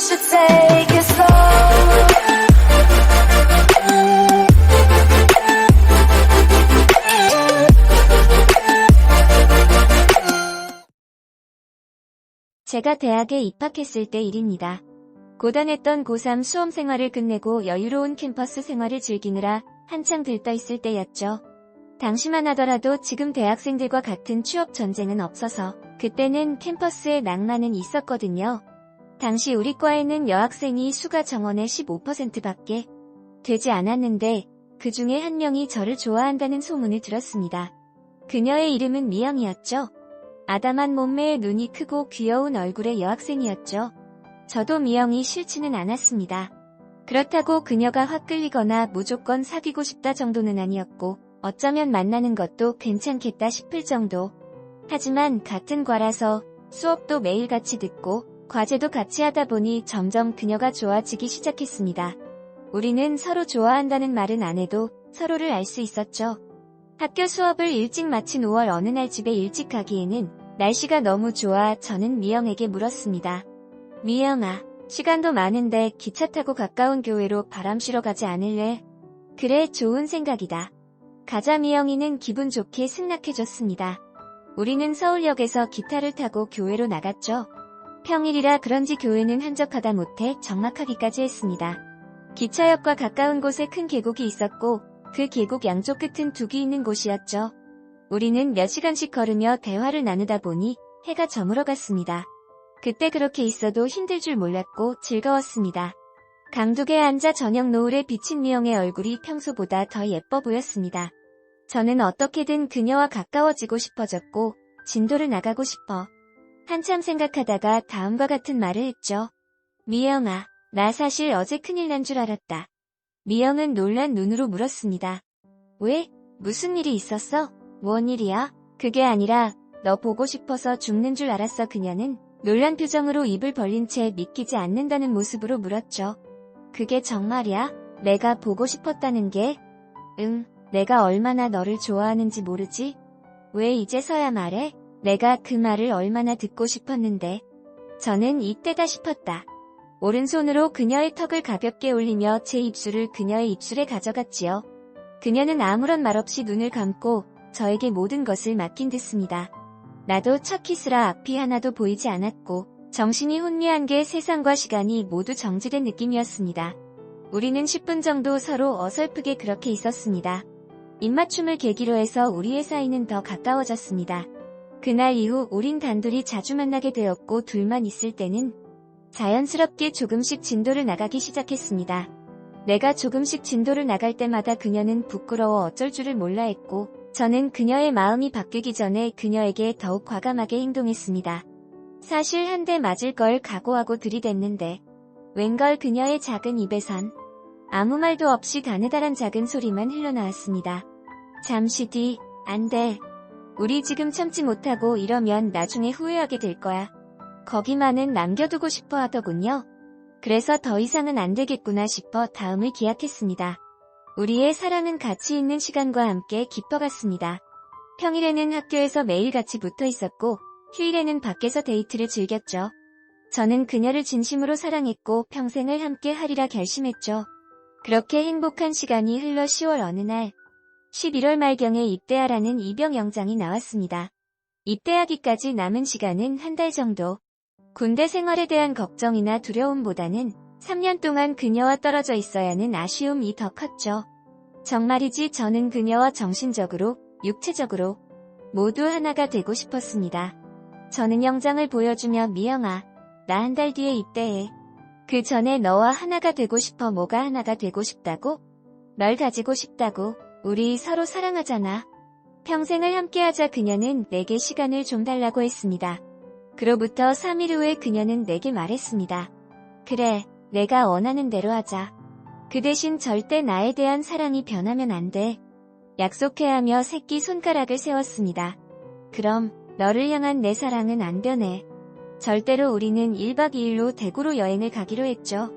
should take it slow. 제가 대학에 입학했을 때 일입니다. 고단했던 고3 수험 생활을 끝내고 여유로운 캠퍼스 생활을 즐기느라 한창 들떠 있을 때였죠. 당시만 하더라도 지금 대학생들과 같은 취업 전쟁은 없어서 그때는 캠퍼스에 낭만은 있었거든요. 당시 우리 과에는 여학생이 수가 정원의 15%밖에 되지 않았는데 그 중에 한 명이 저를 좋아한다는 소문을 들었습니다. 그녀의 이름은 미영이었죠. 아담한 몸매에 눈이 크고 귀여운 얼굴의 여학생이었죠. 저도 미영이 싫지는 않았습니다. 그렇다고 그녀가 확 끌리거나 무조건 사귀고 싶다 정도는 아니었고 어쩌면 만나는 것도 괜찮겠다 싶을 정도. 하지만 같은 과라서 수업도 매일 같이 듣고 과제도 같이 하다 보니 점점 그녀가 좋아지기 시작했습니다. 우리는 서로 좋아한다는 말은 안 해도 서로를 알 수 있었죠. 학교 수업을 일찍 마친 5월 어느 날 집에 일찍 가기에는 날씨가 너무 좋아 저는 미영에게 물었습니다. 미영아, 시간도 많은데 기차 타고 가까운 교회로 바람 쐬러 가지 않을래? 그래, 좋은 생각이다. 가자. 미영이는 기분 좋게 승낙해줬습니다. 우리는 서울역에서 기차를 타고 교회로 나갔죠. 평일이라 그런지 교회는 한적하다 못해 적막하기까지 했습니다. 기차역과 가까운 곳에 큰 계곡이 있었고 그 계곡 양쪽 끝은 둑이 있는 곳이었죠. 우리는 몇 시간씩 걸으며 대화를 나누다 보니 해가 저물어 갔습니다. 그때 그렇게 있어도 힘들 줄 몰랐고 즐거웠습니다. 강둑에 앉아 저녁 노을에 비친 미영의 얼굴이 평소보다 더 예뻐 보였습니다. 저는 어떻게든 그녀와 가까워지고 싶어졌고 진도를 나가고 싶어 한참 생각하다가 다음과 같은 말을 했죠. 미영아, 나 사실 어제 큰일 난 줄 알았다. 미영은 놀란 눈으로 물었습니다. 왜? 무슨 일이 있었어? 뭔 일이야? 그게 아니라 너 보고 싶어서 죽는 줄 알았어. 그녀는 놀란 표정으로 입을 벌린 채 믿기지 않는다는 모습으로 물었죠. 그게 정말이야? 내가 보고 싶었다는 게? 응, 내가 얼마나 너를 좋아하는지 모르지? 왜 이제서야 말해? 내가 그 말을 얼마나 듣고 싶었는데. 저는 이때다 싶었다. 오른손으로 그녀의 턱을 가볍게 올리며 제 입술을 그녀의 입술에 가져갔지요. 그녀는 아무런 말 없이 눈을 감고 저에게 모든 것을 맡긴 듯습니다. 나도 첫 키스라 앞이 하나도 보이지 않았고 정신이 혼미한 게 세상과 시간이 모두 정지된 느낌이었습니다. 우리는 10분 정도 서로 어설프게 그렇게 있었습니다. 입맞춤을 계기로 해서 우리의 사이는 더 가까워졌습니다. 그날 이후 우린 단둘이 자주 만나게 되었고 둘만 있을 때는 자연스럽게 조금씩 진도를 나가기 시작했습니다. 내가 조금씩 진도를 나갈 때마다 그녀는 부끄러워 어쩔 줄을 몰라 했고 저는 그녀의 마음이 바뀌기 전에 그녀에게 더욱 과감하게 행동했습니다. 사실 한 대 맞을 걸 각오하고 들이댔는데 웬걸 그녀의 작은 입에선 아무 말도 없이 가느다란 작은 소리만 흘러나왔습니다. 잠시 뒤, 안 돼. 우리 지금 참지 못하고 이러면 나중에 후회하게 될 거야. 거기만은 남겨두고 싶어 하더군요. 그래서 더 이상은 안 되겠구나 싶어 다음을 기약했습니다. 우리의 사랑은 가치 있는 시간과 함께 깊어갔습니다. 평일에는 학교에서 매일 같이 붙어 있었고 휴일에는 밖에서 데이트를 즐겼죠. 저는 그녀를 진심으로 사랑했고 평생을 함께 하리라 결심했죠. 그렇게 행복한 시간이 흘러 10월 어느 날 11월 말경에 입대하라는 입영 영장이 나왔습니다. 입대하기까지 남은 시간은 한 달 정도. 군대 생활에 대한 걱정이나 두려움보다는 3년 동안 그녀와 떨어져 있어야 하는 아쉬움이 더 컸죠. 정말이지 저는 그녀와 정신적으로, 육체적으로 모두 하나가 되고 싶었습니다. 저는 영장을 보여주며 미영아, 나 한 달 뒤에 입대해. 그 전에 너와 하나가 되고 싶어. 뭐가 하나가 되고 싶다고? 널 가지고 싶다고. 우리 서로 사랑하잖아. 평생을 함께하자. 그녀는 내게 시간을 좀 달라고 했습니다. 그로부터 3일 후에 그녀는 내게 말했습니다. 그래, 내가 원하는 대로 하자. 그 대신 절대 나에 대한 사랑이 변하면 안 돼. 약속해 하며 새끼 손가락을 세웠습니다. 그럼 너를 향한 내 사랑은 안 변해. 절대로. 우리는 1박 2일로 대구로 여행을 가기로 했죠.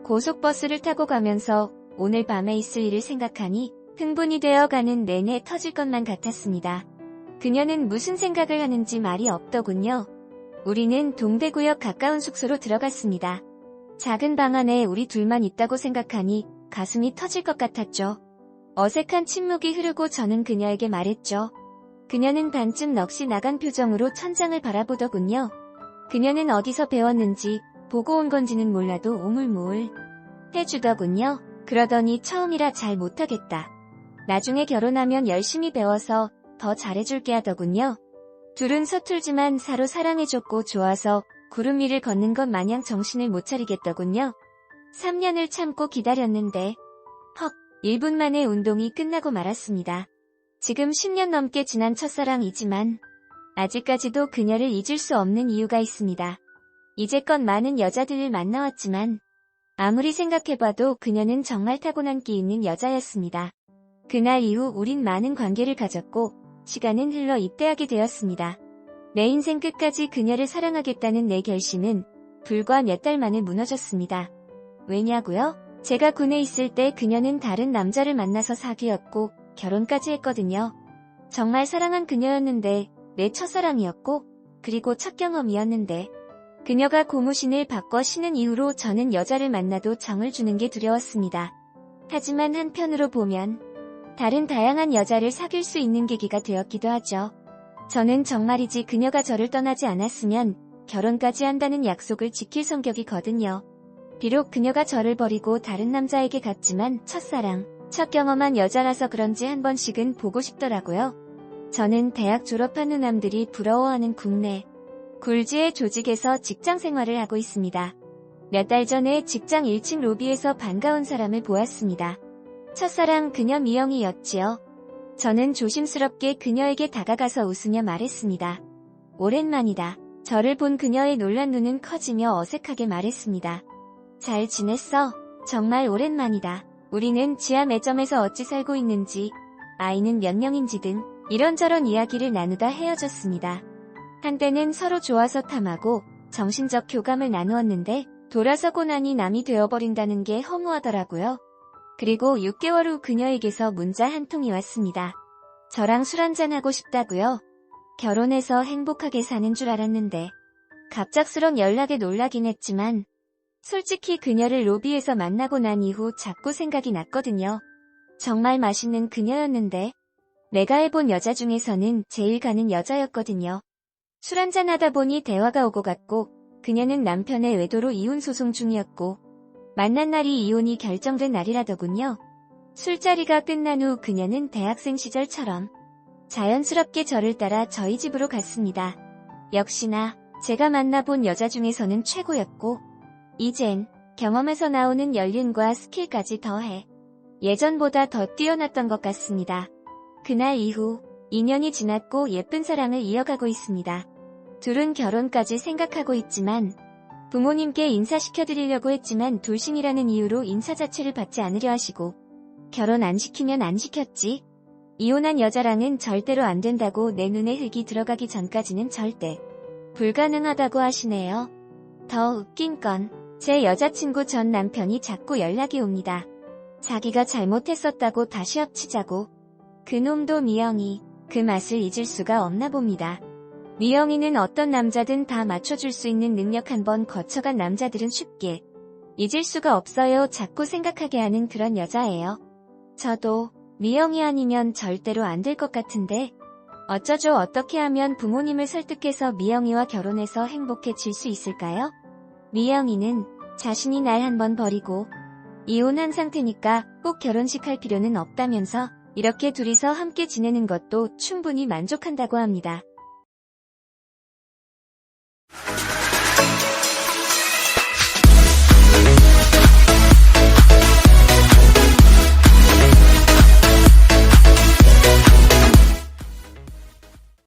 고속버스를 타고 가면서 오늘 밤에 있을 일을 생각하니 흥분이 되어 가는 내내 터질 것만 같았습니다. 그녀는 무슨 생각을 하는지 말이 없더군요. 우리는 동대구역 가까운 숙소로 들어갔습니다. 작은 방 안에 우리 둘만 있다고 생각하니 가슴이 터질 것 같았죠. 어색한 침묵이 흐르고 저는 그녀에게 말했죠. 그녀는 반쯤 넋이 나간 표정으로 천장을 바라보더군요. 그녀는 어디서 배웠는지 보고 온 건지는 몰라도 오물모을 해주더군요. 그러더니 처음이라 잘 못하겠다. 나중에 결혼하면 열심히 배워서 더 잘해줄게 하더군요. 둘은 서툴지만 서로 사랑해줬고 좋아서 구름 위를 걷는 것 마냥 정신을 못 차리겠더군요. 3년을 참고 기다렸는데 1분 만에 운동이 끝나고 말았습니다. 지금 10년 넘게 지난 첫사랑이지만 아직까지도 그녀를 잊을 수 없는 이유가 있습니다. 이제껏 많은 여자들을 만나왔지만 아무리 생각해봐도 그녀는 정말 타고난 끼 있는 여자였습니다. 그날 이후 우린 많은 관계를 가졌고 시간은 흘러 입대하게 되었습니다. 내 인생 끝까지 그녀를 사랑하겠다는 내 결심은 불과 몇 달 만에 무너졌습니다. 왜냐고요? 제가 군에 있을 때 그녀는 다른 남자를 만나서 사귀었고 결혼까지 했거든요. 정말 사랑한 그녀였는데 내 첫사랑이었고 그리고 첫 경험이었는데 그녀가 고무신을 바꿔 신은 이후로 저는 여자를 만나도 정을 주는 게 두려웠습니다. 하지만 한편으로 보면 다른 다양한 여자를 사귈 수 있는 계기가 되었기도 하죠. 저는 정말이지 그녀가 저를 떠나지 않았으면 결혼까지 한다는 약속을 지킬 성격이거든요. 비록 그녀가 저를 버리고 다른 남자에게 갔지만 첫사랑, 첫 경험한 여자라서 그런지 한 번씩은 보고 싶더라고요. 저는 대학 졸업한 후남들이 부러워하는 국내 굴지의 조직에서 직장 생활을 하고 있습니다. 몇 달 전에 직장 1층 로비에서 반가운 사람을 보았습니다. 첫사랑 그녀 미영이였지요. 저는 조심스럽게 그녀에게 다가가서 웃으며 말했습니다. 오랜만이다. 저를 본 그녀의 놀란 눈은 커지며 어색하게 말했습니다. 잘 지냈어? 정말 오랜만이다. 우리는 지하 매점에서 어찌 살고 있는지, 아이는 몇 명인지 등 이런저런 이야기를 나누다 헤어졌습니다. 한때는 서로 좋아서 탐하고 정신적 교감을 나누었는데 돌아서고 나니 남이 되어버린다는 게 허무하더라고요. 그리고 6개월 후 그녀에게서 문자 한 통이 왔습니다. 저랑 술 한잔하고 싶다고요? 결혼해서 행복하게 사는 줄 알았는데 갑작스런 연락에 놀라긴 했지만 솔직히 그녀를 로비에서 만나고 난 이후 자꾸 생각이 났거든요. 정말 맛있는 그녀였는데 내가 해본 여자 중에서는 제일 가는 여자였거든요. 술 한잔하다 보니 대화가 오고 갔고 그녀는 남편의 외도로 이혼 소송 중이었고 만난 날이 이혼이 결정된 날이라더군요. 술자리가 끝난 후 그녀는 대학생 시절처럼 자연스럽게 저를 따라 저희 집으로 갔습니다. 역시나 제가 만나본 여자 중에서는 최고였고 이젠 경험에서 나오는 연륜과 스킬까지 더해 예전보다 더 뛰어났던 것 같습니다. 그날 이후 2년이 지났고 예쁜 사랑을 이어가고 있습니다. 둘은 결혼까지 생각하고 있지만 부모님께 인사시켜드리려고 했지만 돌싱이라는 이유로 인사 자체를 받지 않으려 하시고 결혼 안 시키면 안 시켰지. 이혼한 여자랑은 절대로 안 된다고 내 눈에 흙이 들어가기 전까지는 절대 불가능하다고 하시네요. 더 웃긴 건 제 여자친구 전 남편이 자꾸 연락이 옵니다. 자기가 잘못했었다고 다시 엎치자고. 그놈도 미영이 그 맛을 잊을 수가 없나 봅니다. 미영이는 어떤 남자든 다 맞춰줄 수 있는 능력 한번 거쳐간 남자들은 쉽게 잊을 수가 없어요. 자꾸 생각하게 하는 그런 여자예요. 저도 미영이 아니면 절대로 안 될 것 같은데 어쩌죠? 어떻게 하면 부모님을 설득해서 미영이와 결혼해서 행복해질 수 있을까요? 미영이는 자신이 날 한번 버리고 이혼한 상태니까 꼭 결혼식 할 필요는 없다면서 이렇게 둘이서 함께 지내는 것도 충분히 만족한다고 합니다.